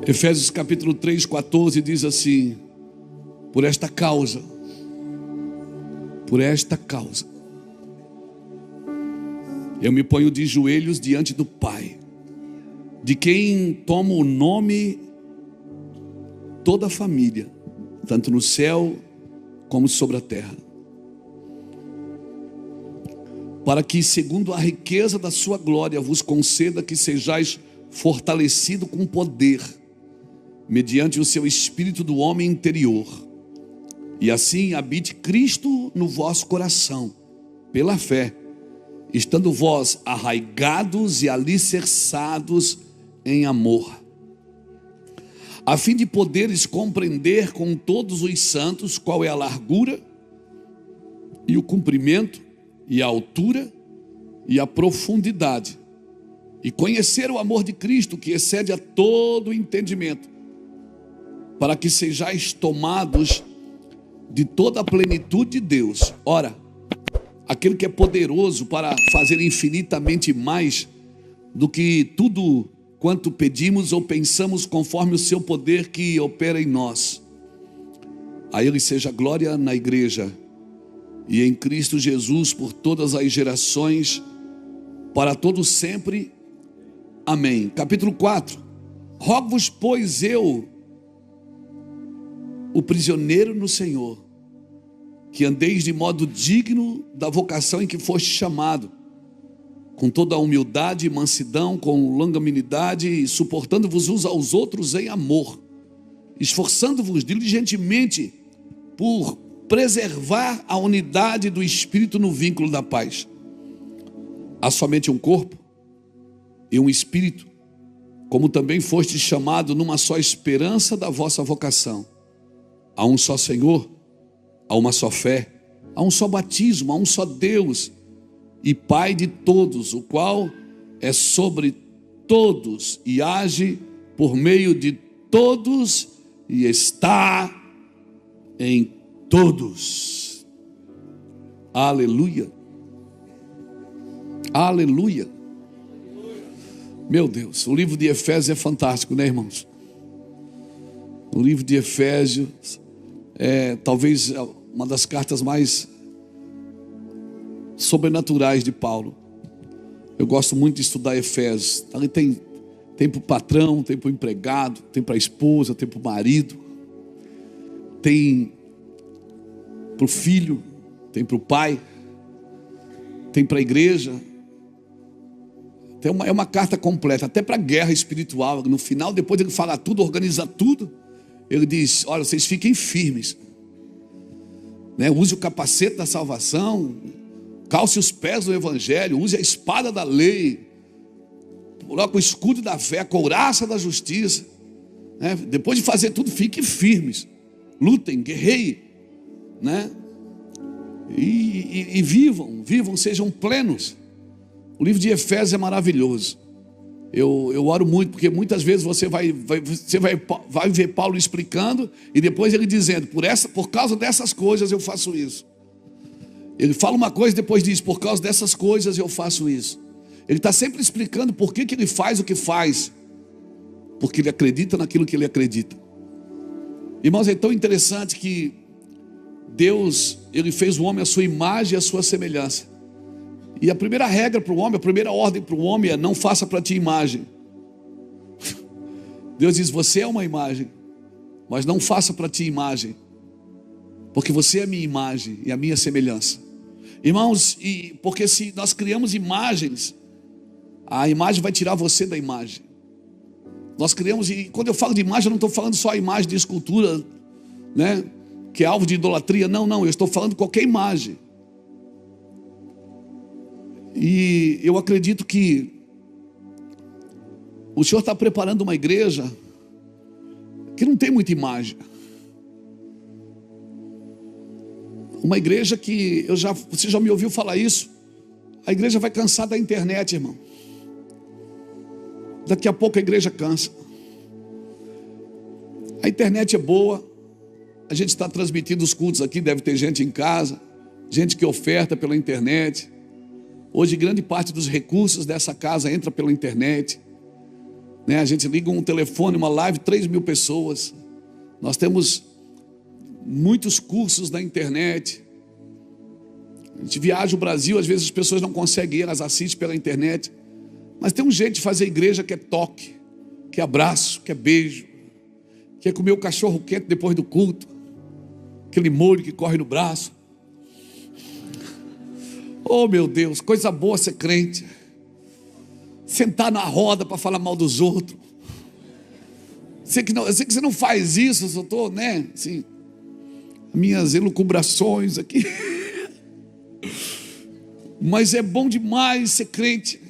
Efésios capítulo 3, 14 diz assim: por esta causa, eu me ponho de joelhos diante do Pai, de quem toma o nome toda a família, tanto no céu como sobre a terra, para que, segundo a riqueza da sua glória, vos conceda que sejais fortalecido com poder, mediante o seu espírito do homem interior, e assim habite Cristo no vosso coração, pela fé, estando vós arraigados e alicerçados em amor, a fim de poderes compreender com todos os santos qual é a largura e o comprimento e a altura e a profundidade, e conhecer o amor de Cristo, que excede a todo entendimento, para que sejais tomados de toda a plenitude de Deus. Ora, aquele que é poderoso para fazer infinitamente mais do que tudo quanto pedimos ou pensamos, conforme o seu poder que opera em nós. A Ele seja glória na igreja e em Cristo Jesus por todas as gerações, para todos sempre. Amém. Capítulo 4. Rogo-vos, pois, eu, o prisioneiro no Senhor, que andeis de modo digno da vocação em que foste chamado, com toda a humildade e mansidão, com longanimidade, e suportando-vos uns aos outros em amor, esforçando-vos diligentemente por preservar a unidade do Espírito no vínculo da paz. Há somente um corpo e um Espírito, como também fostes chamado numa só esperança da vossa vocação. Há um só Senhor, há uma só fé, há um só batismo, há um só Deus e Pai de todos, o qual é sobre todos e age por meio de todos e está em todos. Aleluia. Aleluia. Meu Deus, o livro de Efésios é fantástico, né, irmãos? O livro de Efésios é talvez uma das cartas mais sobrenaturais de Paulo. Eu gosto muito de estudar Efésios. Ali tem para o patrão, tem para o empregado, tem para a esposa, tem para o marido, tem para o filho, tem para o pai, tem para a igreja. É uma carta completa, até para a guerra espiritual. No final, depois ele fala tudo, organiza tudo, ele diz: olha, vocês fiquem firmes, né? Use o capacete da salvação, calce os pés do evangelho, use a espada da lei, coloque o escudo da fé, a couraça da justiça, né? Depois de fazer tudo, fiquem firmes, lutem, guerreiem, né? E vivam, sejam plenos. O livro de Efésios é maravilhoso. Eu oro muito, porque muitas vezes você vai ver Paulo explicando e depois ele dizendo: por causa dessas coisas eu faço isso. Ele fala uma coisa e depois diz: por causa dessas coisas eu faço isso. Ele está sempre explicando por que ele faz o que faz, porque ele acredita naquilo que ele acredita. Irmãos, é tão interessante que Deus, ele fez o homem à sua imagem e à sua semelhança. E a primeira regra para o homem, a primeira ordem para o homem é: não faça para ti imagem. Deus diz: você é uma imagem, mas não faça para ti imagem, porque você é a minha imagem e a minha semelhança. Irmãos, porque se nós criamos imagens, a imagem vai tirar você da imagem. Nós criamos, e quando eu falo de imagem, eu não estou falando só a imagem de escultura, né, que é alvo de idolatria. Não, eu estou falando de qualquer imagem. E eu acredito que o Senhor está preparando uma igreja que não tem muita imagem. Uma igreja que você já me ouviu falar isso. A igreja vai cansar da internet, irmão. Daqui a pouco a igreja cansa. A internet é boa. A gente está transmitindo os cultos aqui, deve ter gente em casa, gente que oferta pela internet. Hoje grande parte dos recursos dessa casa entra pela internet. né? A gente liga um telefone, uma live, 3.000 pessoas. Nós temos muitos cursos na internet. A gente viaja o Brasil, às vezes as pessoas não conseguem ir, elas assistem pela internet. Mas tem um jeito de fazer igreja que é toque, que é abraço, que é beijo, que é comer o cachorro quente depois do culto, aquele molho que corre no braço. Oh meu Deus, coisa boa ser crente. Sentar na roda para falar mal dos outros. Eu sei que você não faz isso, eu só estou, né? Assim, minhas elucubrações aqui. Mas é bom demais ser crente.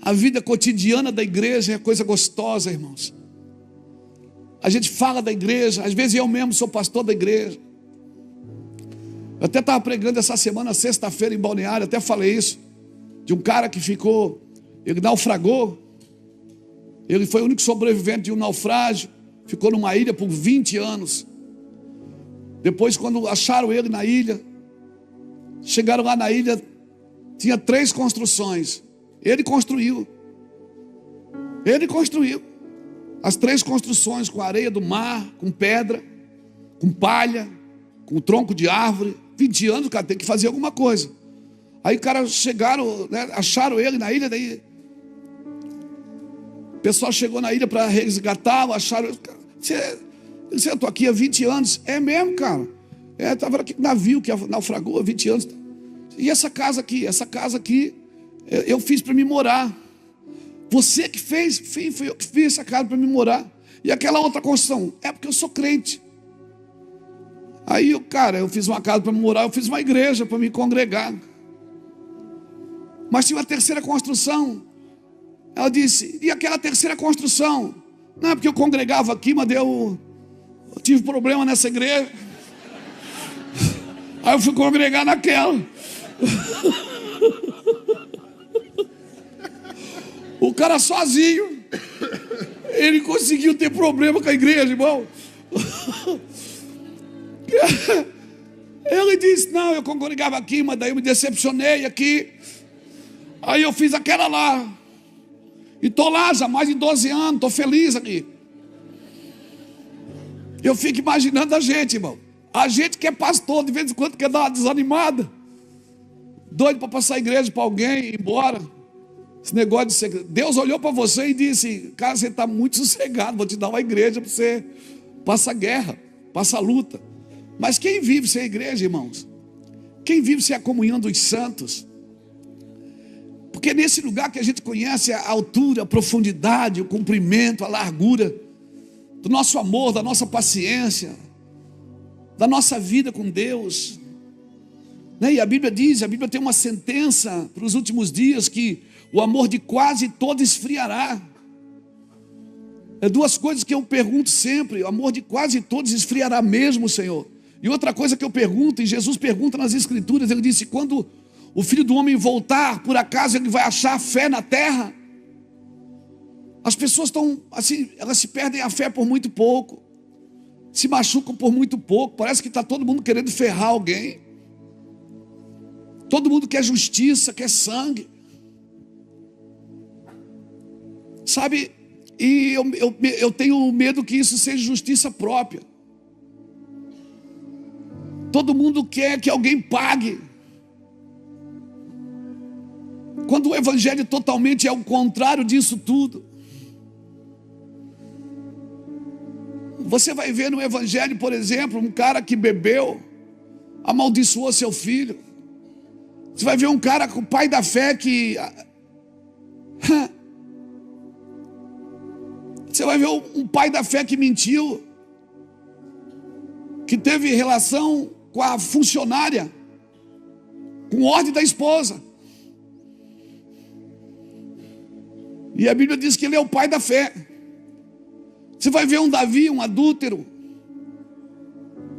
A vida cotidiana da igreja é coisa gostosa, irmãos. A gente fala da igreja, às vezes eu mesmo sou pastor da igreja. Eu até estava pregando essa semana, sexta-feira, em Balneário, até falei isso, de um cara que ficou, ele naufragou, ele foi o único sobrevivente de um naufrágio, ficou numa ilha por 20 anos. Depois, quando acharam ele na ilha, chegaram lá na ilha, tinha 3 construções. Ele construiu as 3 construções, com areia do mar, com pedra, com palha, com tronco de árvore. 20 anos, o cara tem que fazer alguma coisa. Aí o cara chegaram, né, acharam ele na ilha, daí o pessoal chegou na ilha para resgatá-lo, acharam, eu estou aqui há 20 anos. É mesmo, cara? Estava aqui no navio que naufragou há 20 anos. E essa casa aqui, eu fiz para me morar. Você que fez? Sim, foi eu que fiz essa casa para me morar. E aquela outra construção? É porque eu sou crente. Aí, eu fiz uma casa para me morar, eu fiz uma igreja para me congregar. Mas tinha uma terceira construção. Ela disse, e aquela terceira construção? Não, é porque eu congregava aqui, mas eu tive problema nessa igreja. Aí eu fui congregar naquela. O cara sozinho, ele conseguiu ter problema com a igreja, irmão. Ele disse, não, eu congregava aqui, mas daí eu me decepcionei aqui. Aí eu fiz aquela lá. E estou lá já há mais de 12 anos, estou feliz aqui. Eu fico imaginando a gente, irmão. A gente que é pastor, de vez em quando quer dar uma desanimada. Doido para passar a igreja para alguém e ir embora. Esse negócio de ser... Deus olhou para você e disse, cara, você está muito sossegado, vou te dar uma igreja para você. Passa guerra, passa luta. Mas quem vive sem a igreja, irmãos? Quem vive sem a comunhão dos santos? Porque é nesse lugar que a gente conhece a altura, a profundidade, o comprimento, a largura do nosso amor, da nossa paciência, da nossa vida com Deus. E a Bíblia diz, a Bíblia tem uma sentença para os últimos dias, que o amor de quase todo esfriará. É 2 coisas que eu pergunto sempre. O amor de quase todos esfriará mesmo, Senhor. E outra coisa que eu pergunto, e Jesus pergunta nas Escrituras, ele disse, quando o Filho do Homem voltar, por acaso ele vai achar fé na terra? As pessoas estão assim, elas se perdem a fé por muito pouco, se machucam por muito pouco. Parece que está todo mundo querendo ferrar alguém. Todo mundo quer justiça, quer sangue. Sabe, e eu tenho medo que isso seja justiça própria. Todo mundo quer que alguém pague. Quando o evangelho totalmente é o contrário disso tudo. Você vai ver no evangelho, por exemplo, um cara que bebeu, amaldiçoou seu filho. Você vai ver um cara com o pai da fé que... Você vai ver um pai da fé que mentiu, que teve relação com a funcionária, com ordem da esposa. E a Bíblia diz que ele é o pai da fé. Você vai ver um Davi, um adúltero,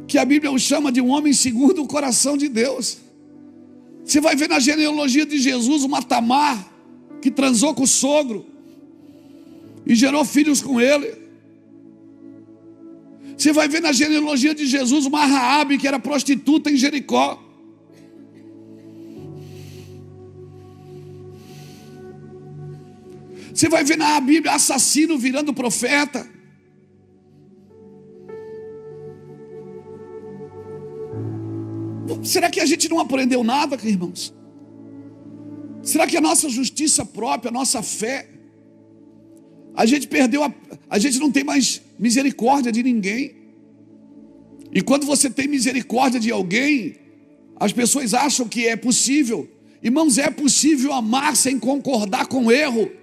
que a Bíblia o chama de um homem segundo o coração de Deus. Você vai ver na genealogia de Jesus uma Tamar, que transou com o sogro e gerou filhos com ele. Você vai ver na genealogia de Jesus uma Raabe, que era prostituta em Jericó. Você vai ver na Bíblia assassino virando profeta. Será que a gente não aprendeu nada, irmãos? Será que a nossa justiça própria, a nossa fé, a gente perdeu, a gente não tem mais misericórdia de ninguém? E quando você tem misericórdia de alguém, as pessoas acham que é possível. Irmãos, é possível amar sem concordar com o erro.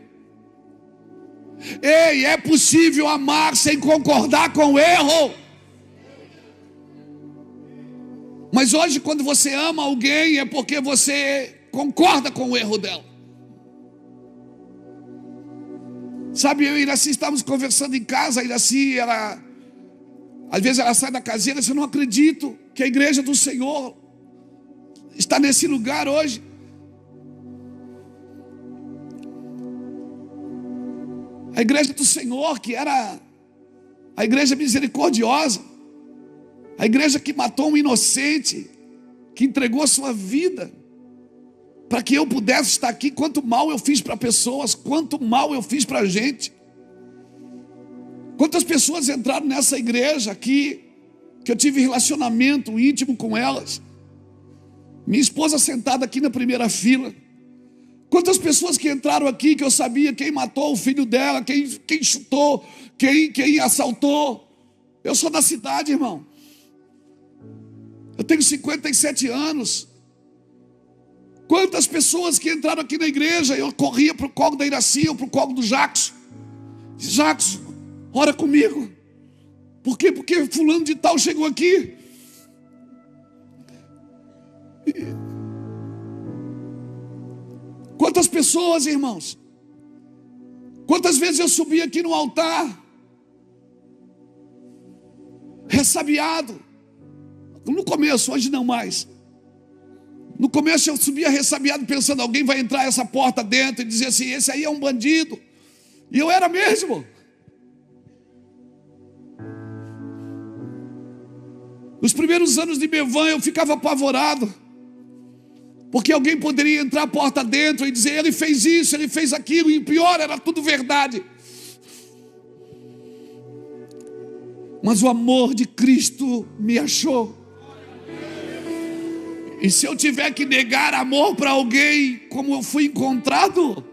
Ei, é possível amar sem concordar com o erro. Mas hoje, quando você ama alguém, é porque você concorda com o erro dela. Sabe, eu e Iraci estávamos conversando em casa. A Iraci, às vezes ela sai da caseira e diz: eu não acredito que a igreja do Senhor está nesse lugar hoje. A igreja do Senhor, que era a igreja misericordiosa, a igreja que matou um inocente, que entregou a sua vida para que eu pudesse estar aqui. Quanto mal eu fiz para pessoas, quanto mal eu fiz para a gente. Quantas pessoas entraram nessa igreja aqui, que eu tive relacionamento íntimo com elas. Minha esposa sentada aqui na primeira fila. Quantas pessoas que entraram aqui, que eu sabia quem matou o filho dela, quem chutou, quem assaltou. Eu sou da cidade, irmão. Eu tenho 57 anos. Quantas pessoas que entraram aqui na igreja, eu corria para o colo da Iraci ou para o colo do Jackson. Jackson, ora comigo. Por quê? Porque fulano de tal chegou aqui. Quantas pessoas, irmãos? Quantas vezes eu subi aqui no altar ressabiado? No começo, hoje não mais. No começo eu subia ressabiado pensando: alguém vai entrar essa porta dentro e dizer assim: esse aí é um bandido. E eu era mesmo. Nos primeiros anos de Bevan eu ficava apavorado, porque alguém poderia entrar a porta dentro e dizer: ele fez isso, ele fez aquilo. E pior, era tudo verdade. Mas o amor de Cristo me achou. E se eu tiver que negar amor para alguém, como eu fui encontrado,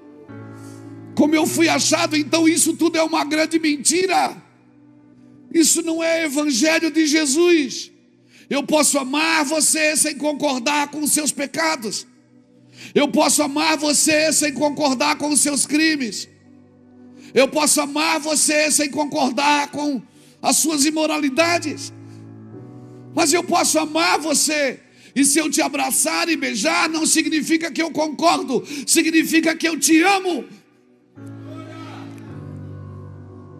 como eu fui achado, então isso tudo é uma grande mentira. Isso não é evangelho de Jesus. Eu posso amar você sem concordar com os seus pecados. Eu posso amar você sem concordar com os seus crimes. Eu posso amar você sem concordar com as suas imoralidades. Mas eu posso amar você, e se eu te abraçar e beijar, não significa que eu concordo, significa que eu te amo.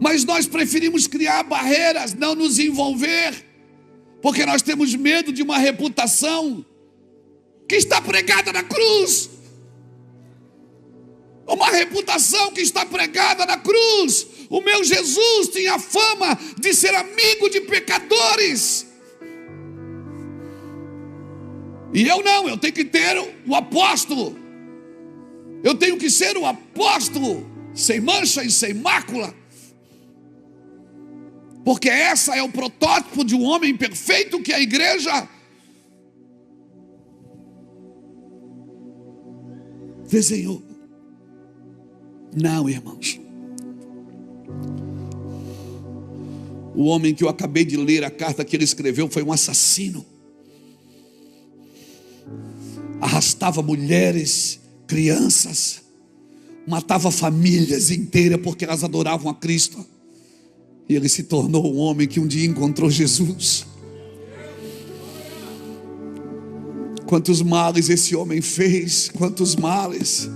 Mas nós preferimos criar barreiras, não nos envolver, porque nós temos medo de uma reputação que está pregada na cruz. Uma reputação que está pregada na cruz. O meu Jesus tinha fama de ser amigo de pecadores. E eu não, eu tenho que ter o apóstolo. Eu tenho que ser o apóstolo, sem mancha e sem mácula. Porque essa é o protótipo de um homem perfeito que a igreja desenhou. Não, irmãos. O homem que eu acabei de ler, a carta que ele escreveu, foi um assassino. Arrastava mulheres, crianças, matava famílias inteiras porque elas adoravam a Cristo. E ele se tornou um homem que um dia encontrou Jesus. Quantos males esse homem fez, quantos males.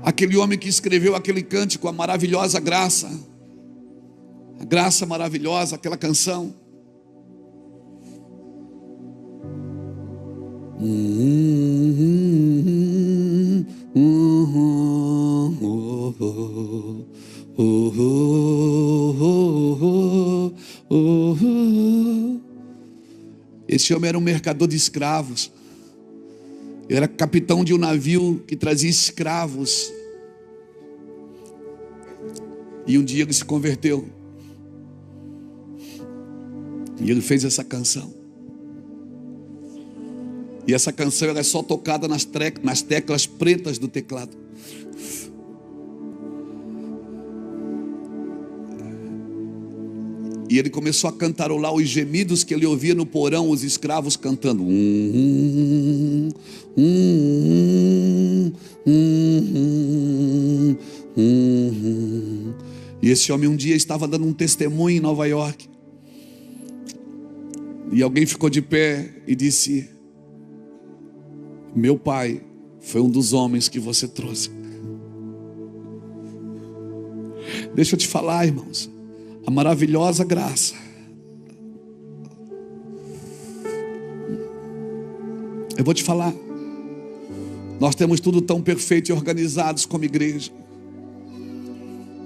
Aquele homem que escreveu aquele cântico, a maravilhosa graça, a graça maravilhosa, aquela canção. Esse homem era um mercador de escravos. Ele era capitão de um navio que trazia escravos E um dia ele se converteu. E ele fez essa canção. E essa canção ela é só tocada nas teclas pretas do teclado. E ele começou a cantarolar os gemidos que ele ouvia no porão, os escravos cantando. E esse homem um dia estava dando um testemunho em Nova York. E alguém ficou de pé e disse: meu pai foi um dos homens que você trouxe. Deixa eu te falar, irmãos, a maravilhosa graça eu vou te falar, nós temos tudo tão perfeito e organizados como igreja,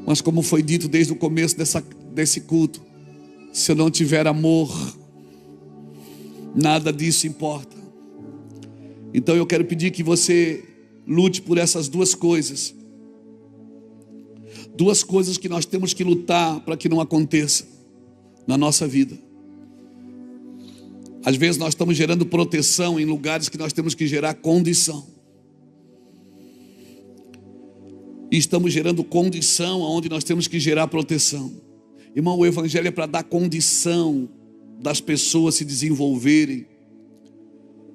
mas como foi dito desde o começo desse culto, se eu não tiver amor, nada disso importa. Então eu quero pedir que você lute por essas duas coisas. Duas coisas que nós temos que lutar para que não aconteça na nossa vida. Às vezes nós estamos gerando proteção em lugares que nós temos que gerar condição. E estamos gerando condição onde nós temos que gerar proteção. Irmão, o evangelho é para dar condição das pessoas se desenvolverem.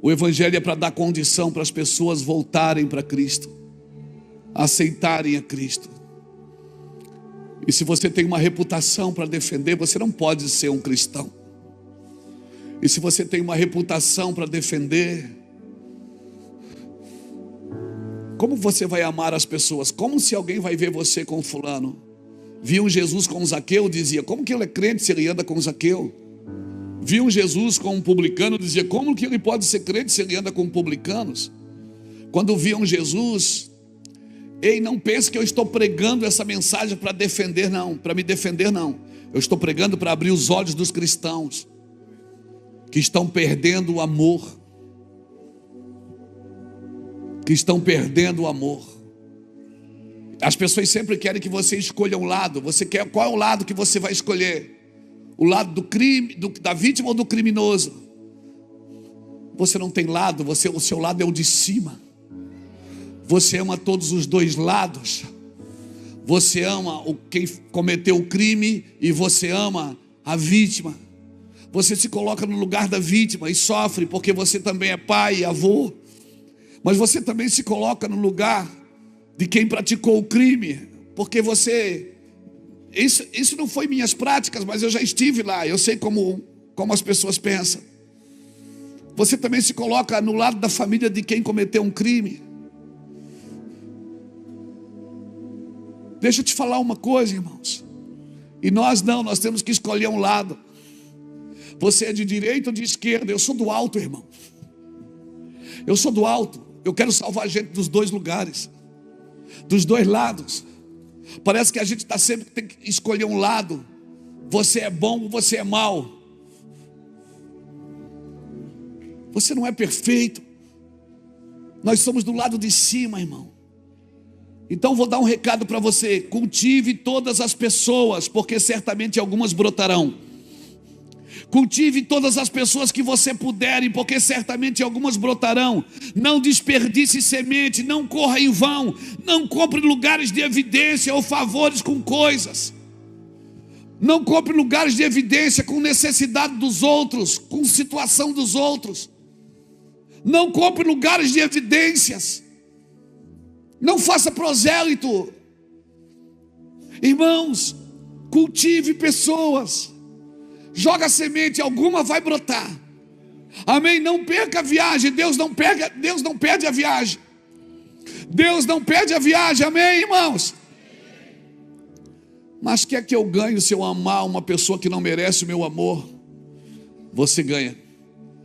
O evangelho é para dar condição para as pessoas voltarem para Cristo, aceitarem a Cristo. E se você tem uma reputação para defender, você não pode ser um cristão. E se você tem uma reputação para defender, como você vai amar as pessoas? Como se alguém vai ver você com fulano? Viam Jesus com Zaqueu, dizia: como que ele é crente se ele anda com Zaqueu? Viam Jesus com um publicano, dizia: como que ele pode ser crente se ele anda com publicanos? Quando viam Jesus, ei, não pense que eu estou pregando essa mensagem para defender, não, para me defender, não. Eu estou pregando para abrir os olhos dos cristãos que estão perdendo o amor, que estão perdendo o amor. As pessoas sempre querem que você escolha um lado. Qual é o lado que você vai escolher? O lado do crime, da vítima ou do criminoso? Você não tem lado, o seu lado é o de cima. Você ama todos os dois lados. Você ama quem cometeu o crime e você ama a vítima. Você se coloca no lugar da vítima e sofre porque você também é pai e avô. Mas você também se coloca no lugar de quem praticou o crime, porque você... Isso não foi minhas práticas, mas eu já estive lá. Eu sei como as pessoas pensam. Você também se coloca no lado da família de quem cometeu um crime. Deixa eu te falar uma coisa, irmãos. E nós temos que escolher um lado. Você é de direita ou de esquerda? Eu sou do alto, irmão. Eu sou do alto. Eu quero salvar a gente dos dois lugares, dos dois lados. Parece que a gente sempre tem que escolher um lado. Você é bom ou você é mau? Você não é perfeito. Nós somos do lado de cima, irmão. Então vou dar um recado para você: cultive todas as pessoas, porque certamente algumas brotarão. Cultive todas as pessoas que você puderem, porque certamente algumas brotarão. Não desperdice semente, não corra em vão, não compre lugares de evidência ou favores com coisas. Não compre lugares de evidência com necessidade dos outros, com situação dos outros. Não compre lugares de evidências. Não faça prosélito. Irmãos, cultive pessoas. Joga semente, alguma vai brotar. Amém? Não perca a viagem. Deus não perde a viagem. Deus não perde a viagem. Amém, irmãos? Mas quer que eu ganhe se eu amar uma pessoa que não merece o meu amor? Você ganha.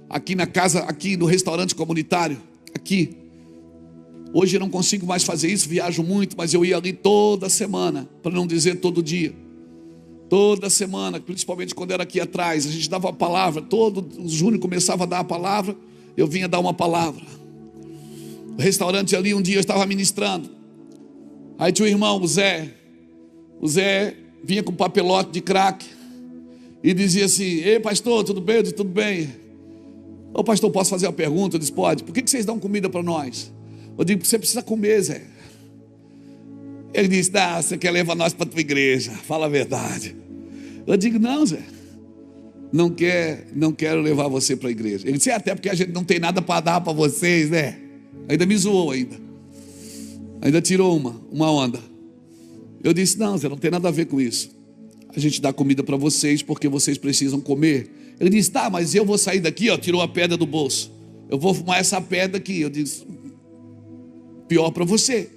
Aqui na casa, aqui no restaurante comunitário, aqui. Hoje eu não consigo mais fazer isso, viajo muito, mas eu ia ali toda semana, para não dizer todo dia. Toda semana, principalmente quando era aqui atrás, a gente dava a palavra. Todo o Júnior começava a dar a palavra, eu vinha dar uma palavra. O restaurante ali, um dia eu estava ministrando. Aí tinha o irmão, o Zé. O Zé vinha com papelote de crack e dizia assim: ei pastor, tudo bem? Eu disse: tudo bem. Ô pastor, posso fazer uma pergunta? Eu disse: pode. Por que vocês dão comida para nós? Eu digo: você precisa comer, Zé. Ele disse: não, você quer levar nós para a tua igreja, fala a verdade. Eu digo: não, Zé, não quero levar você para a igreja. Ele disse: até porque a gente não tem nada para dar para vocês, né? Ainda me zoou ainda tirou uma onda. Eu disse: não, Zé, não tem nada a ver com isso. A gente dá comida para vocês porque vocês precisam comer. Ele disse: tá, mas eu vou sair daqui, ó, tirou a pedra do bolso. Eu vou fumar essa pedra aqui. Eu disse: pior para você.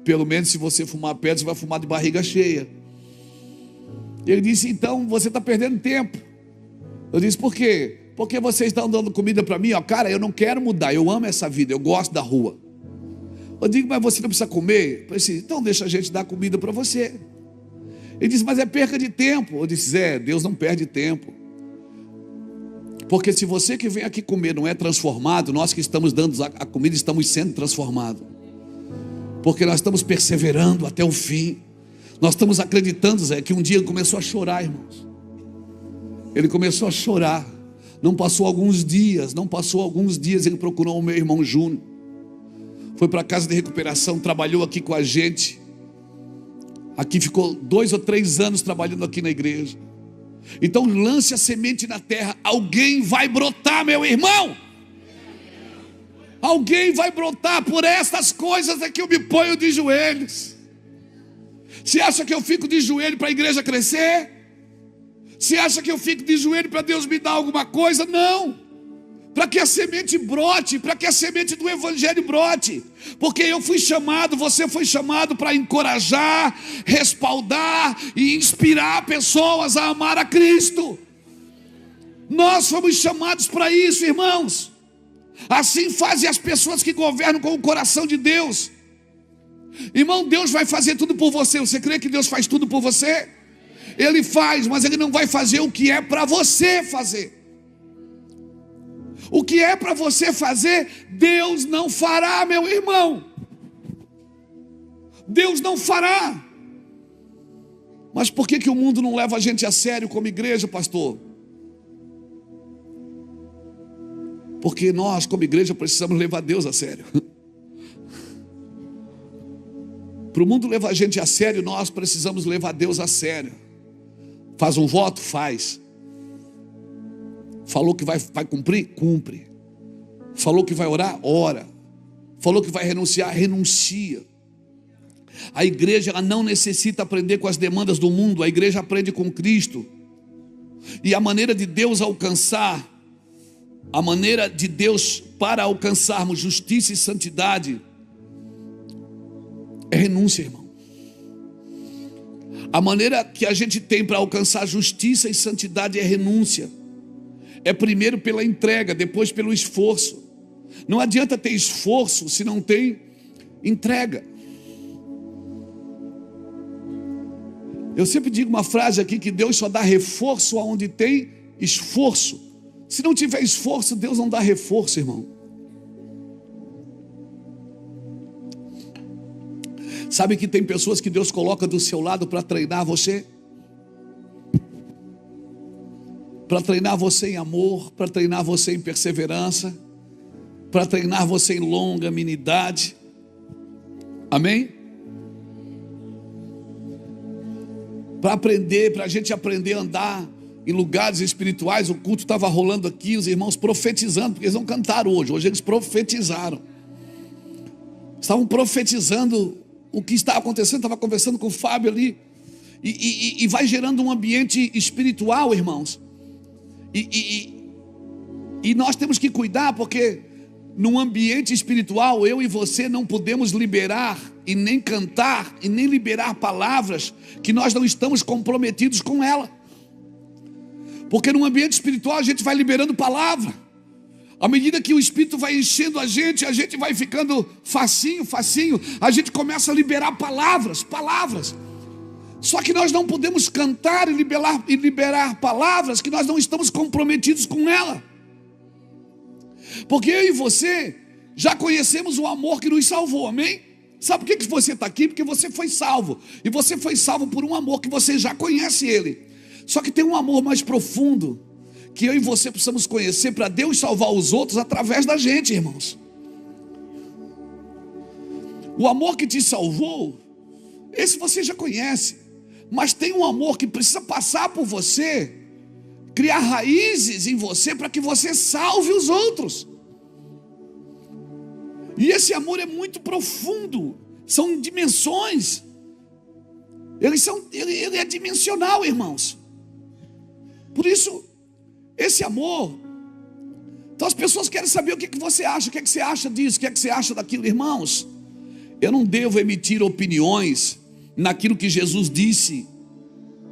Pelo menos se você fumar pedra, você vai fumar de barriga cheia. Ele disse: então você está perdendo tempo. Eu disse: por quê? Porque vocês estão dando comida para mim, ó. Cara, eu não quero mudar, eu amo essa vida, eu gosto da rua. Eu digo: mas você não precisa comer? Eu disse: então deixa a gente dar comida para você. Ele disse: mas é perca de tempo. Eu disse: Zé, Deus não perde tempo. Porque se você que vem aqui comer não é transformado, nós que estamos dando a comida estamos sendo transformados. Porque nós estamos perseverando até o fim. Nós estamos acreditando, Zé, que um dia ele começou a chorar, irmãos. Ele começou a chorar. Não passou alguns dias, ele procurou o meu irmão Júnior. Foi para a casa de recuperação, trabalhou aqui com a gente. Aqui ficou 2 ou 3 anos trabalhando aqui na igreja. Então lance a semente na terra. Alguém vai brotar, meu irmão. Alguém vai brotar. Por essas coisas é que eu me ponho de joelhos. Você acha que eu fico de joelho para a igreja crescer? Você acha que eu fico de joelho para Deus me dar alguma coisa? Não. Para que a semente brote, para que a semente do evangelho brote. Porque eu fui chamado, você foi chamado para encorajar, respaldar e inspirar pessoas a amar a Cristo. Nós fomos chamados para isso, irmãos. Assim fazem as pessoas que governam com o coração de Deus. Irmão, Deus vai fazer tudo por você. Você crê que Deus faz tudo por você? Ele faz, mas Ele não vai fazer o que é para você fazer. O que é para você fazer, Deus não fará, meu irmão. Deus não fará. Mas por que o mundo não leva a gente a sério como igreja, pastor? Porque nós, como igreja, precisamos levar Deus a sério. Para o mundo levar a gente a sério, nós precisamos levar Deus a sério. Faz um voto? Faz. Falou que vai cumprir? Cumpre. Falou que vai orar? Ora. Falou que vai renunciar? Renuncia. A igreja ela não necessita aprender com as demandas do mundo. A igreja aprende com Cristo. E a maneira de Deus alcançar, a maneira de Deus para alcançarmos justiça e santidade é renúncia, irmão. A maneira que a gente tem para alcançar justiça e santidade é renúncia. É primeiro pela entrega, depois pelo esforço. Não adianta ter esforço se não tem entrega. Eu sempre digo uma frase aqui, que Deus só dá reforço aonde tem esforço. Se não tiver esforço, Deus não dá reforço, irmão. Sabe que tem pessoas que Deus coloca do seu lado para treinar você? Para treinar você em amor, para treinar você em perseverança, para treinar você em longanimidade. Amém? Para a gente aprender a andar em lugares espirituais. O culto estava rolando aqui, os irmãos profetizando, porque eles não cantaram hoje eles profetizaram. Estavam profetizando o que está acontecendo. Estava conversando com o Fábio ali, e vai gerando um ambiente espiritual, irmãos. E nós temos que cuidar, porque num ambiente espiritual, eu e você não podemos liberar e nem cantar e nem liberar palavras que nós não estamos comprometidos com ela. Porque num ambiente espiritual a gente vai liberando palavra. À medida que o Espírito vai enchendo a gente vai ficando facinho, a gente começa a liberar palavras. Só que nós não podemos cantar e liberar palavras que nós não estamos comprometidos com ela. Porque eu e você já conhecemos o amor que nos salvou, amém? Sabe por que você está aqui? Porque você foi salvo. E você foi salvo por um amor que você já conhece ele. Só que tem um amor mais profundo que eu e você precisamos conhecer para Deus salvar os outros através da gente, irmãos. O amor que te salvou, esse você já conhece. Mas tem um amor que precisa passar por você, criar raízes em você para que você salve os outros. E esse amor é muito profundo. São dimensões. Ele é dimensional, irmãos. Por isso, esse amor. Então as pessoas querem saber o que você acha. O que você acha disso? O que você acha daquilo, irmãos? Eu não devo emitir opiniões naquilo que Jesus disse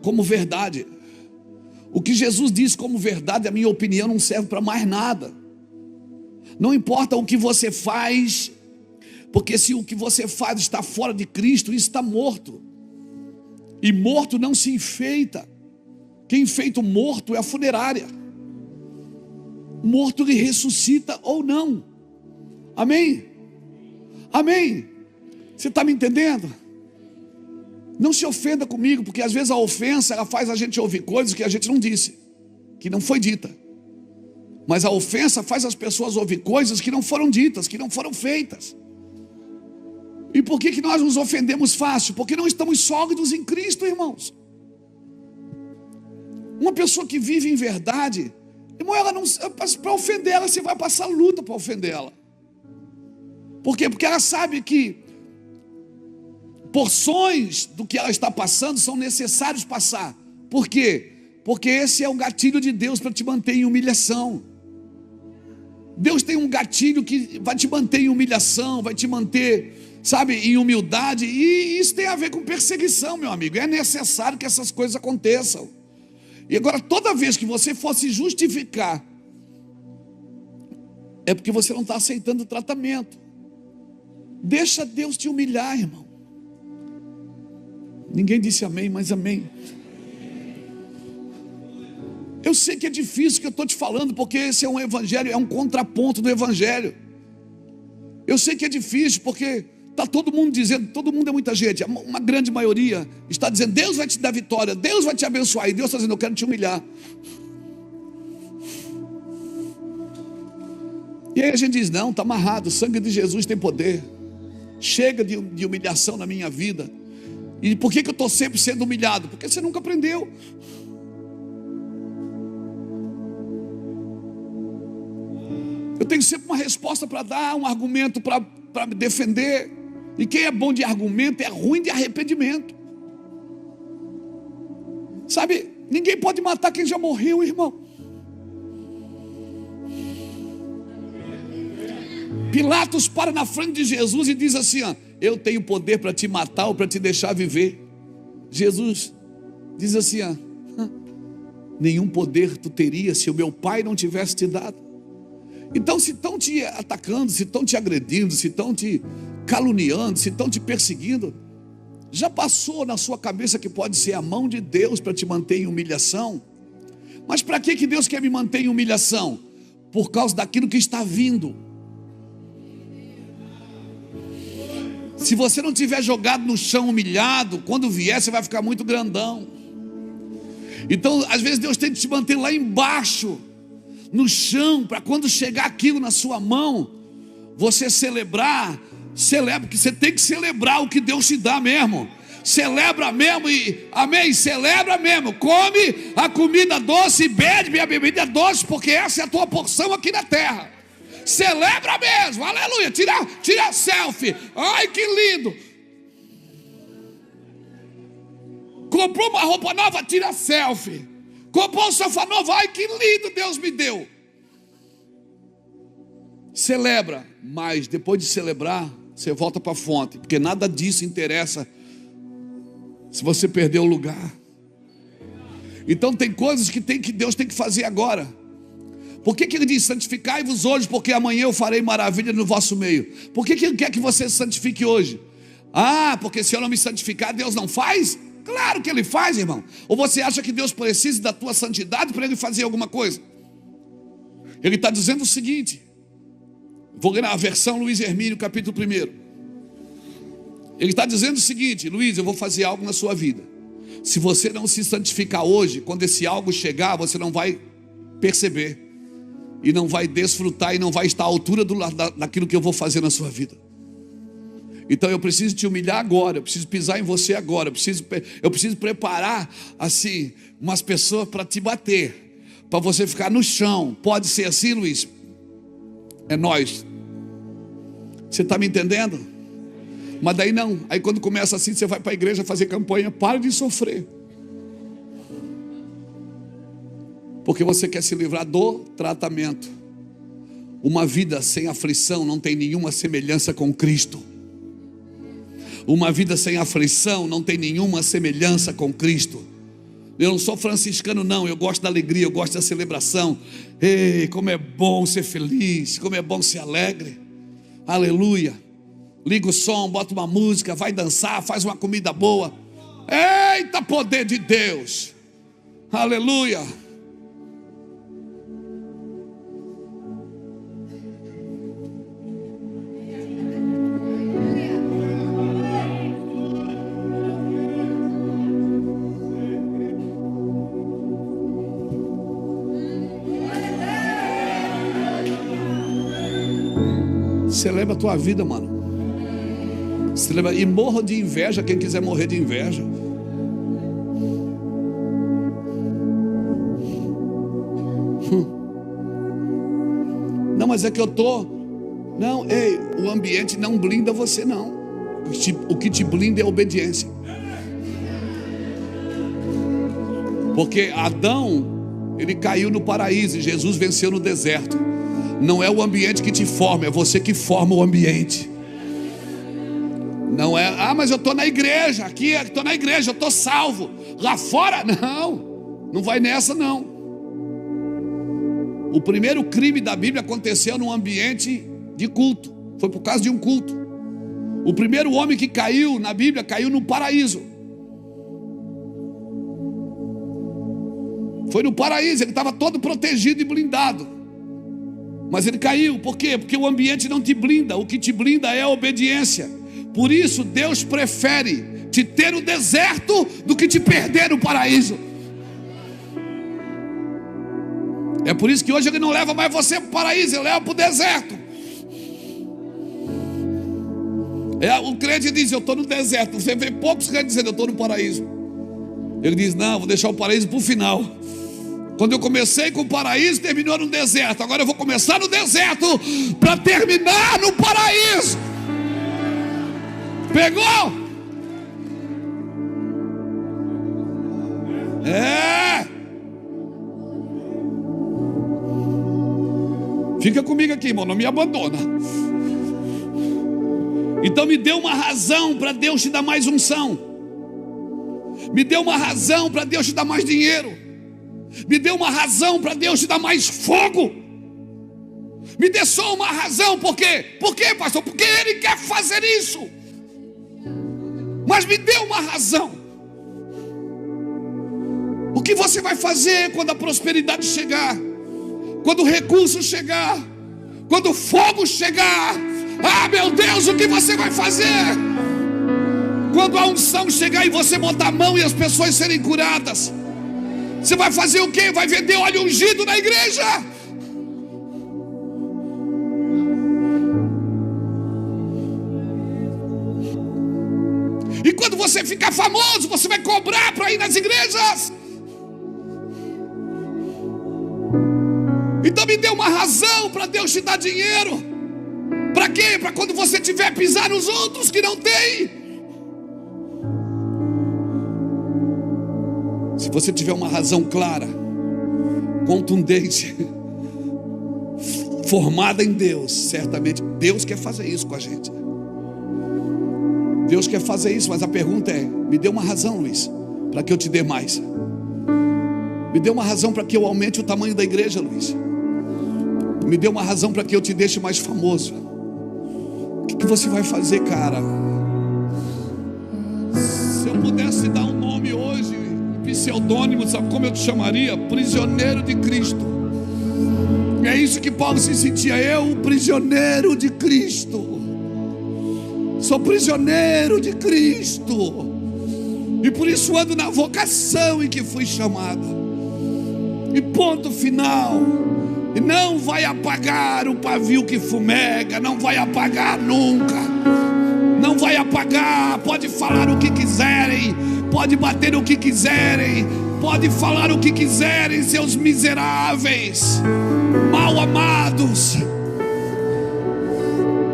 como verdade. O que Jesus disse como verdade, a minha opinião não serve para mais nada. Não importa o que você faz, porque se o que você faz está fora de Cristo, isso está morto. E morto não se enfeita. Quem enfeita o morto é a funerária. Morto ele ressuscita ou não. Amém? Amém? Você está me entendendo? Não se ofenda comigo, porque às vezes a ofensa ela faz a gente ouvir coisas que a gente não disse, que não foi dita. Mas a ofensa faz as pessoas ouvir coisas que não foram ditas, que não foram feitas. E por que nós nos ofendemos fácil? Porque não estamos sólidos em Cristo, irmãos. Uma pessoa que vive em verdade, irmão, ela não, para ofender ela, você vai passar luta para ofender ela. Por quê? Porque ela sabe que porções do que ela está passando são necessários passar. Por quê? Porque esse é o gatilho de Deus para te manter em humilhação. Deus tem um gatilho que vai te manter em humilhação, vai te manter, sabe, em humildade. E isso tem a ver com perseguição, meu amigo. É necessário que essas coisas aconteçam. E agora, toda vez que você for se justificar, é porque você não está aceitando o tratamento. Deixa Deus te humilhar, irmão. Ninguém disse amém, mas amém. Eu sei que é difícil o que eu estou te falando, porque esse é um evangelho, é um contraponto do evangelho. Eu sei que é difícil, porque está todo mundo dizendo, todo mundo é muita gente, uma grande maioria está dizendo, Deus vai te dar vitória, Deus vai te abençoar, e Deus está dizendo, eu quero te humilhar. E aí a gente diz, não, está amarrado, o sangue de Jesus tem poder. Chega de humilhação na minha vida. E por que eu estou sempre sendo humilhado? Porque você nunca aprendeu. Eu tenho sempre uma resposta para dar, um argumento para me defender. E quem é bom de argumento é ruim de arrependimento. Sabe, ninguém pode matar quem já morreu, irmão. Pilatos para na frente de Jesus e diz assim, ó, eu tenho poder para te matar ou para te deixar viver. Jesus diz assim, ó, nenhum poder tu teria se o meu pai não tivesse te dado. Então, se estão te atacando, se estão te agredindo, se estão te caluniando, se estão te perseguindo, já passou na sua cabeça que pode ser a mão de Deus para te manter em humilhação? Mas para que Deus quer me manter em humilhação? Por causa daquilo que está vindo. Se você não tiver jogado no chão humilhado, quando vier você vai ficar muito grandão. Então às vezes Deus tem que te manter lá embaixo, no chão, para quando chegar aquilo na sua mão, você celebrar. Celebra, porque você tem que celebrar o que Deus te dá mesmo. Celebra mesmo e, amém, celebra mesmo. Come a comida doce e bebe a bebida doce, porque essa é a tua porção aqui na terra. Celebra mesmo, aleluia. Tira selfie. Ai, que lindo. Comprou uma roupa nova, tira selfie. Comprou um sofá novo, ai, que lindo Deus me deu. Celebra, mas depois de celebrar, você volta para a fonte, porque nada disso interessa se você perder o lugar. Então tem coisas que Deus tem que fazer agora. Por que ele diz, santificai-vos hoje, porque amanhã eu farei maravilha no vosso meio? Por que ele quer que você se santifique hoje? Ah, porque se eu não me santificar, Deus não faz? Claro que Ele faz, irmão. Ou você acha que Deus precisa da tua santidade para Ele fazer alguma coisa? Ele está dizendo o seguinte, vou ler a versão Luiz Hermínio, capítulo 1. Ele está dizendo o seguinte: Luiz, eu vou fazer algo na sua vida. Se você não se santificar hoje, quando esse algo chegar, você não vai perceber, e não vai desfrutar, e não vai estar à altura daquilo que eu vou fazer na sua vida. Então eu preciso te humilhar agora, eu preciso pisar em você agora, eu preciso preparar assim umas pessoas para te bater, para você ficar no chão. Pode ser assim, Luiz? É nós. Você está me entendendo? Mas daí não, aí quando começa assim, você vai para a igreja fazer campanha. Para de sofrer, porque você quer se livrar do tratamento. Uma vida sem aflição não tem nenhuma semelhança com Cristo. Uma vida sem aflição não tem nenhuma semelhança com Cristo. Eu não sou franciscano não, eu gosto da alegria, eu gosto da celebração. Ei, como é bom ser feliz, como é bom ser alegre. Aleluia. Liga o som, bota uma música, vai dançar, faz uma comida boa. Eita, poder de Deus. Aleluia. Celebra a tua vida, mano. Celebra. E morra de inveja quem quiser morrer de inveja. Não, mas é que eu tô. Não, ei, o ambiente não blinda você não. O que te blinda é a obediência. Porque Adão, ele caiu no paraíso e Jesus venceu no deserto. Não é o ambiente que te forma, é você que forma o ambiente. Não é, mas eu estou na igreja, aqui estou na igreja, eu estou salvo. Lá fora, não vai nessa não. O primeiro crime da Bíblia aconteceu num ambiente de culto. Foi por causa de um culto. O primeiro homem que caiu na Bíblia, caiu no paraíso. Foi no paraíso, ele estava todo protegido e blindado. Mas ele caiu, por quê? Porque o ambiente não te blinda, o que te blinda é a obediência. Por isso Deus prefere te ter no deserto do que te perder no paraíso. É por isso que hoje ele não leva mais você para o paraíso, ele leva para o deserto. O crente diz, eu estou no deserto. Você vê poucos crentes dizendo, eu estou no paraíso. Ele diz, não, vou deixar o paraíso para o final. Quando eu comecei com o paraíso, terminou no deserto. Agora eu vou começar no deserto para terminar no paraíso. Pegou? É. Fica comigo aqui, irmão, não me abandona. Então me dê uma razão para Deus te dar mais unção. Me dê uma razão para Deus te dar mais dinheiro. Me dê uma razão para Deus te dar mais fogo. Me dê só uma razão. Por quê? Por quê, pastor? Porque Ele quer fazer isso. Mas me dê uma razão. O que você vai fazer quando a prosperidade chegar? Quando o recurso chegar? Quando o fogo chegar? Ah, meu Deus, o que você vai fazer? Quando a unção chegar e você botar a mão e as pessoas serem curadas? Você vai fazer o quê? Vai vender óleo ungido na igreja? E quando você ficar famoso, você vai cobrar para ir nas igrejas? Então me dê uma razão para Deus te dar dinheiro. Para quê? Para quando você tiver pisar nos outros que não tem. Se você tiver uma razão clara, contundente, formada em Deus, certamente Deus quer fazer isso com a gente. Deus quer fazer isso, mas a pergunta é: me dê uma razão, Luiz, para que eu te dê mais. Me dê uma razão para que eu aumente o tamanho da igreja, Luiz. Me dê uma razão para que eu te deixe mais famoso. O que você vai fazer, cara? Se eu pudesse dar um nome hoje, pseudônimo, sabe como eu te chamaria? Prisioneiro de Cristo. É isso que Paulo se sentia. Eu, o prisioneiro de Cristo. Sou prisioneiro de Cristo. E por isso ando na vocação em que fui chamado. E ponto final. E não vai apagar o pavio que fumega. Não vai apagar nunca. Não vai apagar. Pode falar o que quiserem. Pode bater o que quiserem. Pode falar o que quiserem, seus miseráveis, mal amados.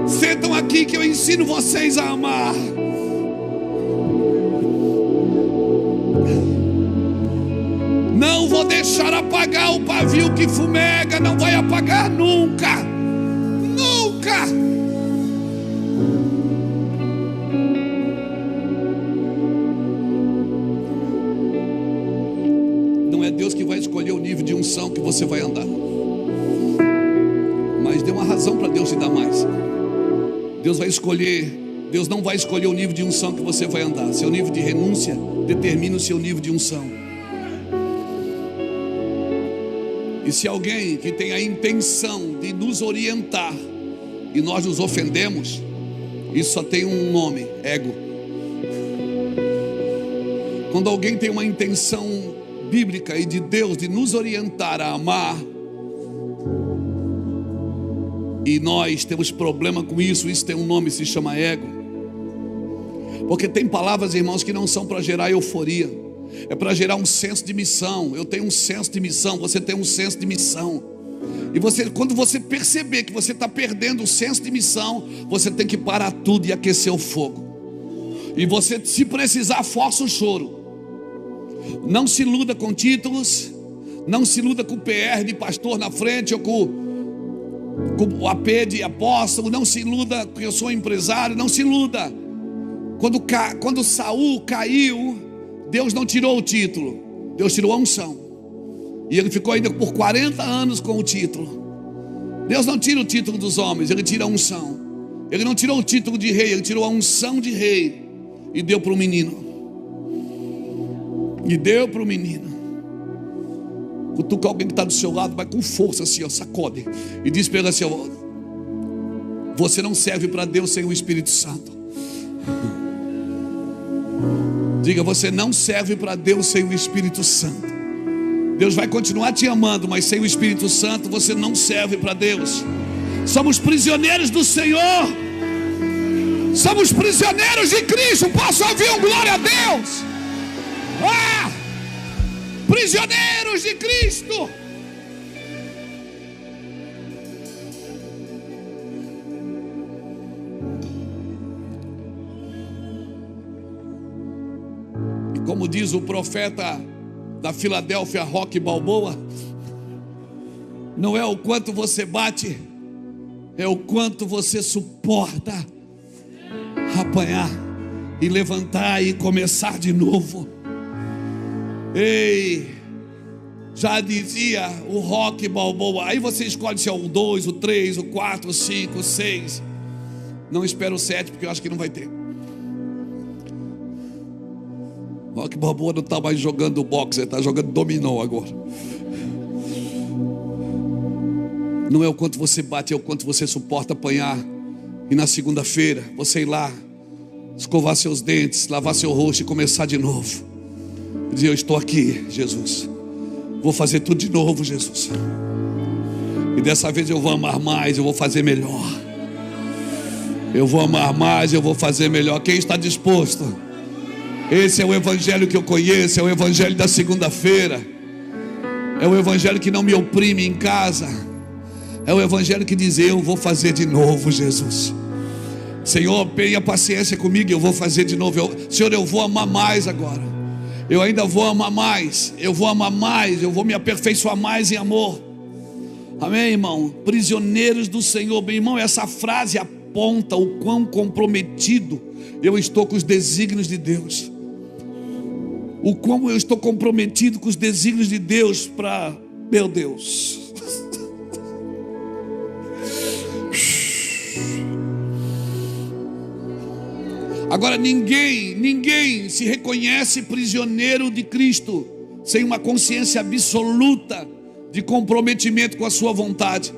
Sentam aqui que eu ensino vocês a amar. Não vou deixar apagar o pavio que fumega. Não vai apagar nunca. Nunca. Não é Deus que vai escolher o nível de unção que você vai andar. Mas dê uma razão para Deus te dar mais. Deus não vai escolher o nível de unção que você vai andar. Seu nível de renúncia determina o seu nível de unção. E se alguém que tem a intenção de nos orientar e nós nos ofendemos, isso só tem um nome: ego. Quando alguém tem uma intenção bíblica e de Deus de nos orientar a amar, e nós temos problema com isso, isso tem um nome, se chama ego. Porque tem palavras, irmãos, que não são para gerar euforia, é para gerar um senso de missão. Eu tenho um senso de missão, você tem um senso de missão. E quando você perceber que você está perdendo o senso de missão, você tem que parar tudo e aquecer o fogo. E você, se precisar, força o choro. Não se iluda com títulos. Não se iluda com o PR de pastor na frente, ou com o AP de apóstolo. Não se iluda que eu sou empresário. Não se iluda. Quando Saul caiu, Deus não tirou o título, Deus tirou a unção. E ele ficou ainda por 40 anos com o título. Deus não tira o título dos homens, Ele tira a unção. Ele não tirou o título de rei, Ele tirou a unção de rei e deu para o menino. E deu para o menino. Cutuca alguém que está do seu lado, vai com força assim, ó, sacode. E diz para ele assim, ó: você não serve para Deus sem o Espírito Santo. Diga: você não serve para Deus sem o Espírito Santo. Deus vai continuar te amando, mas sem o Espírito Santo você não serve para Deus. Somos prisioneiros do Senhor. Somos prisioneiros de Cristo. Posso ouvir um glória a Deus? Prisioneiros de Cristo. E como diz o profeta da Filadélfia, Rocky Balboa, não é o quanto você bate, é o quanto você suporta apanhar e levantar e começar de novo. Ei, já dizia o Rocky Balboa. Aí você escolhe se é o 2, o 3, o 4, o 5, o 6. Não espero o 7, porque eu acho que não vai ter. Rocky Balboa não está mais jogando boxe, ele está jogando dominó agora. Não é o quanto você bate, é o quanto você suporta apanhar. E na segunda-feira você ir lá, escovar seus dentes, lavar seu rosto e começar de novo. Dizer: eu estou aqui, Jesus. Vou fazer tudo de novo, Jesus. E dessa vez eu vou amar mais, eu vou fazer melhor. Eu vou amar mais, eu vou fazer melhor. Quem está disposto? Esse é o evangelho que eu conheço, é o evangelho da segunda-feira. É o evangelho que não me oprime em casa. É o evangelho que diz: eu vou fazer de novo, Jesus. Senhor, tenha paciência comigo, eu vou fazer de novo. Senhor, eu vou amar mais agora. Eu ainda vou amar mais. Eu vou amar mais, eu vou me aperfeiçoar mais em amor. Amém, irmão? Prisioneiros do Senhor. Meu irmão, essa frase aponta o quão comprometido eu estou com os desígnios de Deus. O quão eu estou comprometido com os desígnios de Deus para... Meu Deus. Agora ninguém se reconhece prisioneiro de Cristo sem uma consciência absoluta de comprometimento com a sua vontade.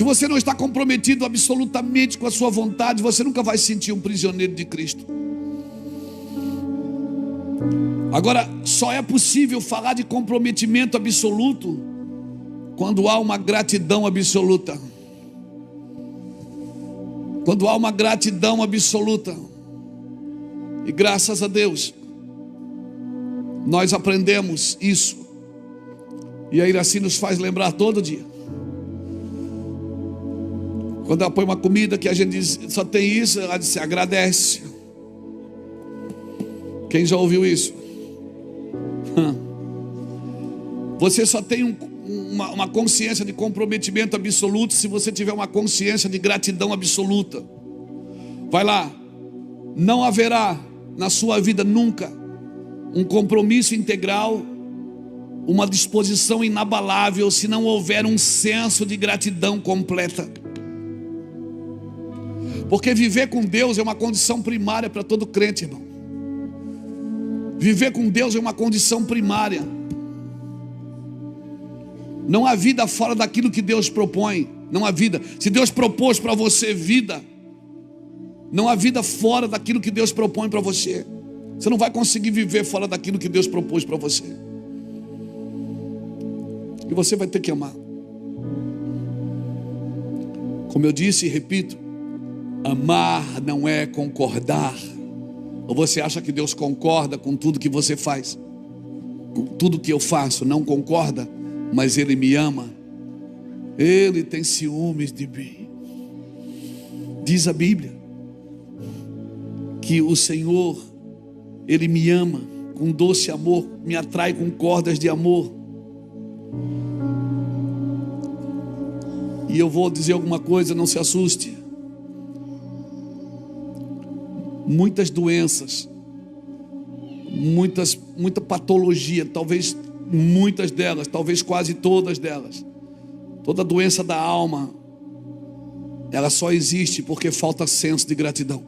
Se você não está comprometido absolutamente com a sua vontade, você nunca vai se sentir um prisioneiro de Cristo. Agora, só é possível falar de comprometimento absoluto quando há uma gratidão absoluta. Quando há uma gratidão absoluta. E graças a Deus, nós aprendemos isso. E a Iraci nos faz lembrar todo dia. Quando ela põe uma comida que a gente diz, só tem isso, ela diz, agradece. Quem já ouviu isso? Você só tem uma consciência de comprometimento absoluto se você tiver uma consciência de gratidão absoluta. Vai lá. Não haverá na sua vida nunca um compromisso integral, uma disposição inabalável, se não houver um senso de gratidão completa. Porque viver com Deus é uma condição primária para todo crente, irmão. Viver com Deus é uma condição primária. Não há vida fora daquilo que Deus propõe. Não há vida. Se Deus propôs para você vida, não há vida fora daquilo que Deus propõe para você. Você não vai conseguir viver fora daquilo que Deus propôs para você. E você vai ter que amar. Como eu disse e repito, amar não é concordar. Ou você acha que Deus concorda com tudo que você faz? Com tudo que eu faço, não concorda, mas Ele me ama. Ele tem ciúmes de mim. Diz a Bíblia que o Senhor, Ele me ama com doce amor, me atrai com cordas de amor. E eu vou dizer alguma coisa, não se assuste. Muitas doenças, muita patologia, talvez muitas delas, talvez quase todas delas, toda doença da alma, ela só existe porque falta senso de gratidão.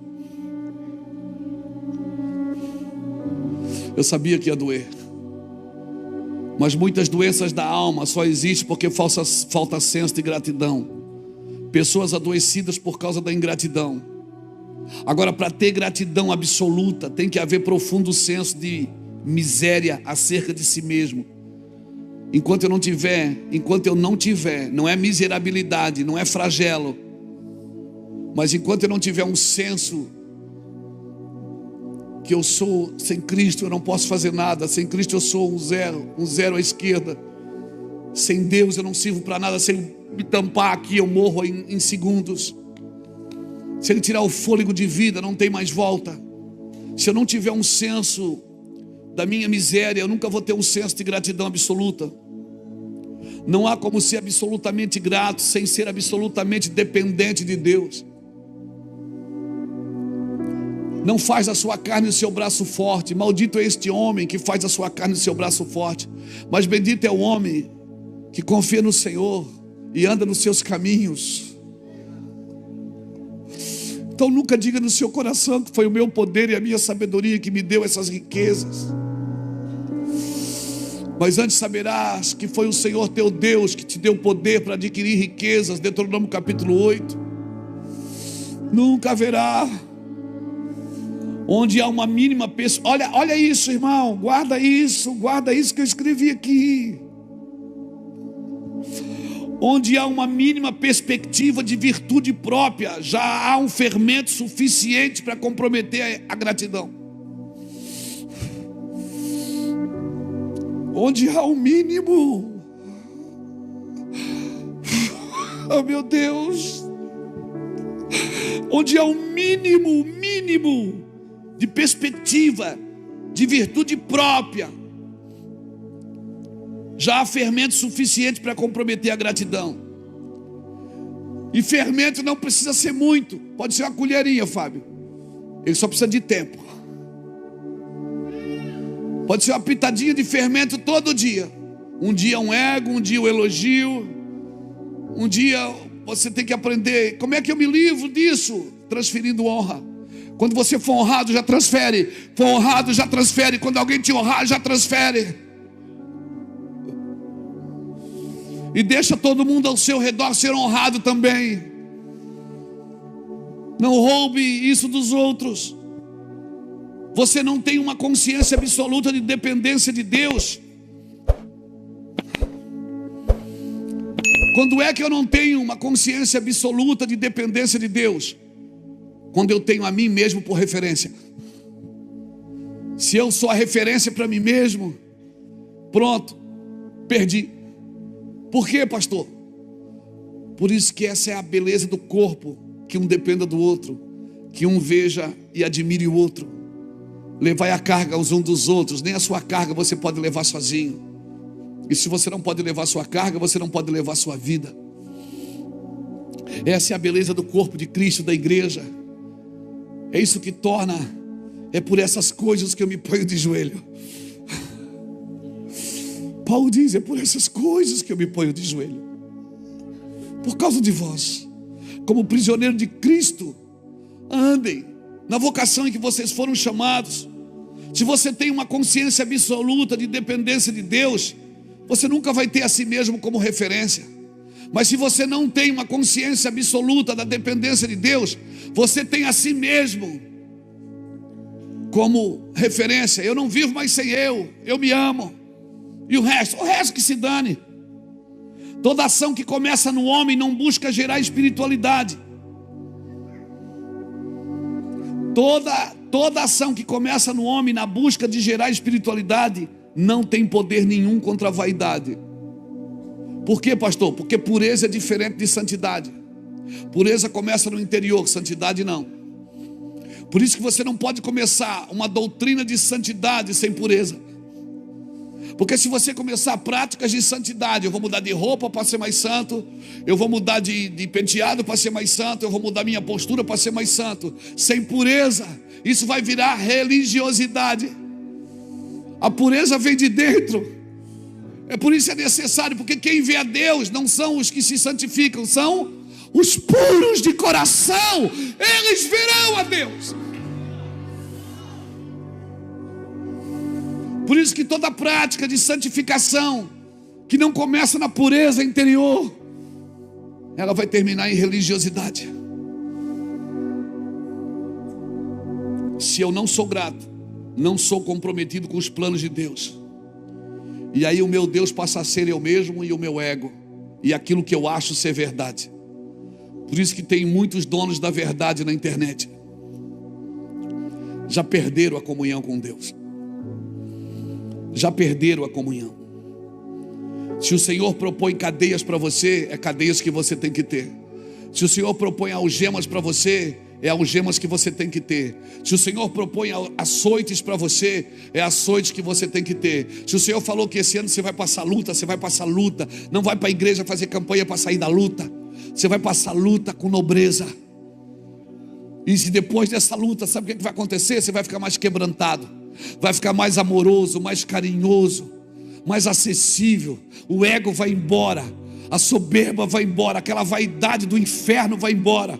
Eu sabia que ia doer, mas muitas doenças da alma só existem porque falta senso de gratidão. Pessoas adoecidas por causa da ingratidão. Agora, para ter gratidão absoluta, tem que haver profundo senso de miséria acerca de si mesmo. Enquanto eu não tiver, não é miserabilidade, não é flagelo, mas enquanto eu não tiver um senso que eu sou, sem Cristo eu não posso fazer nada, sem Cristo eu sou um zero à esquerda, sem Deus eu não sirvo para nada, se Ele me tampar aqui eu morro em segundos. Se Ele tirar o fôlego de vida, não tem mais volta. Se eu não tiver um senso da minha miséria, eu nunca vou ter um senso de gratidão absoluta. Não há como ser absolutamente grato sem ser absolutamente dependente de Deus. Não faz a sua carne o seu braço forte. Maldito é este homem que faz a sua carne o seu braço forte. Mas bendito é o homem que confia no Senhor e anda nos seus caminhos. Então nunca diga no seu coração que foi o meu poder e a minha sabedoria que me deu essas riquezas. Mas antes saberás que foi o Senhor teu Deus que te deu poder para adquirir riquezas. Deuteronômio capítulo 8. Nunca haverá onde há uma mínima pessoa. Olha isso, irmão, guarda isso que eu escrevi aqui. Onde há uma mínima perspectiva de virtude própria, já há um fermento suficiente para comprometer a gratidão. Onde há um mínimo, oh meu Deus, onde há um mínimo de perspectiva de virtude própria, já há fermento suficiente para comprometer a gratidão. E fermento não precisa ser muito, pode ser uma colherinha, Fábio. Ele só precisa de tempo. Pode ser uma pitadinha de fermento todo dia. Um dia um ego, um dia um elogio. Um dia você tem que aprender. Como é que eu me livro disso? Transferindo honra. Quando você for honrado, já transfere. For honrado, já transfere. Quando alguém te honrar, já transfere. E deixa todo mundo ao seu redor ser honrado também. Não roube isso dos outros. Você não tem uma consciência absoluta de dependência de Deus. Quando é que eu não tenho uma consciência absoluta de dependência de Deus? Quando eu tenho a mim mesmo por referência. Se eu sou a referência para mim mesmo, pronto, perdi. Por quê, pastor? Por isso que essa é a beleza do corpo, que um dependa do outro, que um veja e admire o outro. Levai a carga uns dos outros. Nem a sua carga você pode levar sozinho. E se você não pode levar sua carga, você não pode levar sua vida. Essa é a beleza do corpo de Cristo, da igreja. É isso que torna, é por essas coisas que eu me ponho de joelho. Paulo diz, é por essas coisas que eu me ponho de joelho. Por causa de vós, como prisioneiro de Cristo, andem na vocação em que vocês foram chamados. Se você tem uma consciência absoluta de dependência de Deus, você nunca vai ter a si mesmo como referência. Mas se você não tem uma consciência absoluta da dependência de Deus, você tem a si mesmo como referência. Eu não vivo mais sem eu me amo. E o resto que se dane. Toda ação que começa no homem não busca gerar espiritualidade. Toda ação que começa no homem na busca de gerar espiritualidade não tem poder nenhum contra a vaidade. Por quê, pastor? Porque pureza é diferente de santidade. Pureza começa no interior, santidade não. Por isso que você não pode começar uma doutrina de santidade sem pureza. Porque se você começar práticas de santidade, eu vou mudar de roupa para ser mais santo, eu vou mudar de penteado para ser mais santo, eu vou mudar minha postura para ser mais santo, sem pureza, isso vai virar religiosidade. A pureza vem de dentro. É por isso que é necessário, porque quem vê a Deus não são os que se santificam, são os puros de coração. Eles verão a Deus. Por isso que toda prática de santificação que não começa na pureza interior, ela vai terminar em religiosidade. Se eu não sou grato, não sou comprometido com os planos de Deus, e aí o meu Deus passa a ser eu mesmo e o meu ego, e aquilo que eu acho ser verdade. Por isso que tem muitos donos da verdade na internet. Já perderam a comunhão com Deus. Já perderam a comunhão. Se o Senhor propõe cadeias para você, é cadeias que você tem que ter. Se o Senhor propõe algemas para você, é algemas que você tem que ter. Se o Senhor propõe açoites para você, é açoites que você tem que ter. Se o Senhor falou que esse ano você vai passar luta, você vai passar luta. Não vai para a igreja fazer campanha para sair da luta. Você vai passar luta com nobreza. E se depois dessa luta, sabe o que vai acontecer? Você vai ficar mais quebrantado, vai ficar mais amoroso, mais carinhoso, mais acessível. O ego vai embora, a soberba vai embora, aquela vaidade do inferno vai embora.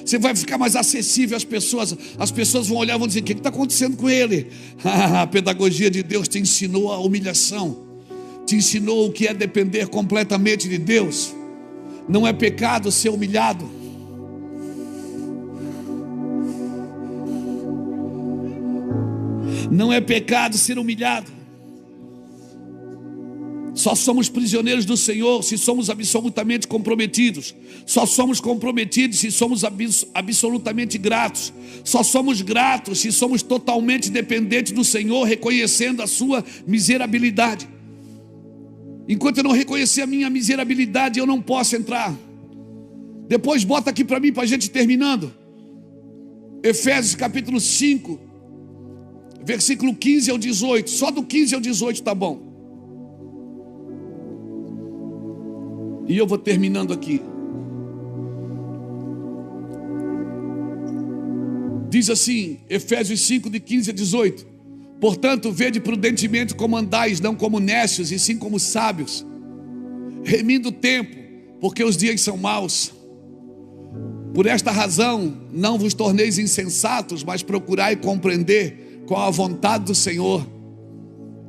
Você vai ficar mais acessível às pessoas. As pessoas vão olhar e vão dizer: o que está acontecendo com ele? A pedagogia de Deus te ensinou a humilhação, te ensinou o que é depender completamente de Deus. Não é pecado ser humilhado. Não é pecado ser humilhado. Só somos prisioneiros do Senhor se somos absolutamente comprometidos. Só somos comprometidos se somos absolutamente gratos. Só somos gratos se somos totalmente dependentes do Senhor, reconhecendo a sua miserabilidade. Enquanto eu não reconhecer a minha miserabilidade, eu não posso entrar. Depois bota aqui para mim, para a gente terminando. Efésios capítulo 5, versículo 15 ao 18. Só do 15 ao 18 tá bom. E eu vou terminando aqui. Diz assim, Efésios 5, de 15 a 18. Portanto, vede prudentemente como andais, não como nécios, e sim como sábios, remindo o tempo, porque os dias são maus. Por esta razão, não vos torneis insensatos, mas procurai compreender qual a vontade do Senhor.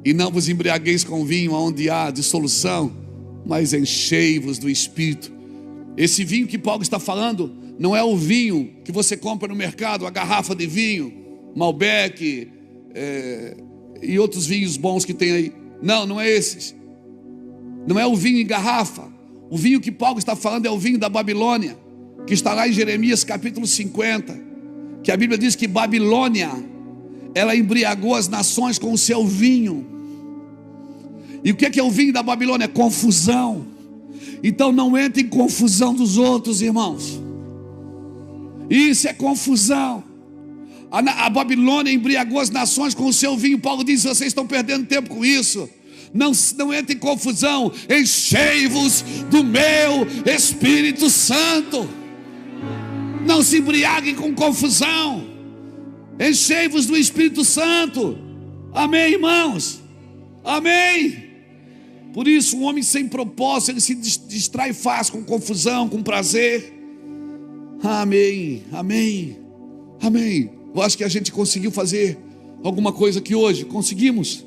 E não vos embriagueis com vinho, onde há dissolução, mas enchei-vos do Espírito. Esse vinho que Paulo está falando não é o vinho que você compra no mercado, a garrafa de vinho, Malbec e outros vinhos bons que tem aí. Não é esses. Não é o vinho em garrafa. O vinho que Paulo está falando é o vinho da Babilônia, que está lá em Jeremias capítulo 50, que a Bíblia diz que Babilônia, ela embriagou as nações com o seu vinho. E o que é o vinho da Babilônia? Confusão. Então não entre em confusão dos outros, irmãos. Isso é confusão. A Babilônia embriagou as nações com o seu vinho. Paulo diz: vocês estão perdendo tempo com isso. Não entre em confusão. Enchei-vos do meu Espírito Santo. Não se embriaguem com confusão. Enchei-vos do Espírito Santo. Amém, irmãos? Amém. Por isso, um homem sem propósito, ele se distrai fácil com confusão, com prazer. Amém, amém, amém. Eu acho que a gente conseguiu fazer alguma coisa aqui hoje. Conseguimos?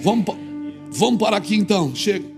Vamos parar aqui então, chega.